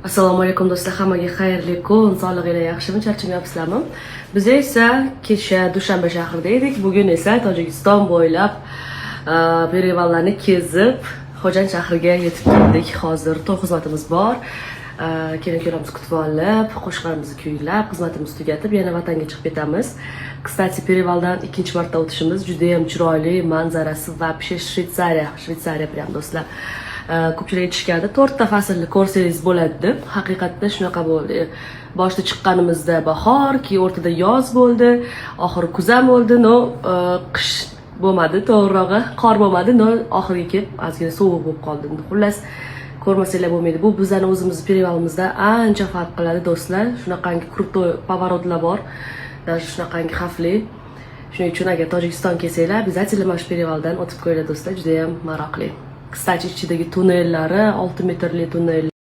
Assalomu alaykum do'stlar, hammaga xayrli kun, sog'lig'inglar yaxshimi, charchamayapsizlarmi? Biz esa kecha Dushanba shahrida edik. Bugun esa Tojikiston bo'ylab Perivallarni kezib, Xo'jand shahriga yetib keldik. Hozir to'y xizmatimiz bor. Kelin-kuyovlarimizni kutib olib, qo'shiqlarimizni kuylab, xizmatimizni tugatib, yana vatanga chiqib ketamiz. Kstati, Perivaldan ikkinchi marta o'tishimiz juda ham chiroyli, manzarasi va Shveysariya bilan do'stlar. Ko'pchilik aytishgandi 4 ta faslni ko'rsangiz bo'ladi deb. Haqiqatda shunaqa bo'ldi. Boshda chiqqanimizda bahor, keyin o'rtada yoz bo'ldi, oxiri kuz ham bo'ldi, qish bo'lmadi, to'g'rirog'i qor bo'lmadi, oxiriga kelib ozgina sovuq bo'lib qoldi. Xullas, ko'rmasanglar bo'lmaydi. Bu bizning o'zimiz Perivalimizda ancha farq qiladi do'stlar. Shunaqangi krutoy поворотlar bor, даже shunaqangi xavfli. Shuning uchun agar Tojikiston kelsanglar, обязательно mana shu Perivaldan o'tib ko'ringlar do'stlar, juda ham maroqli. Kstati, ichidagi tunnellari 6 metrli tunnel.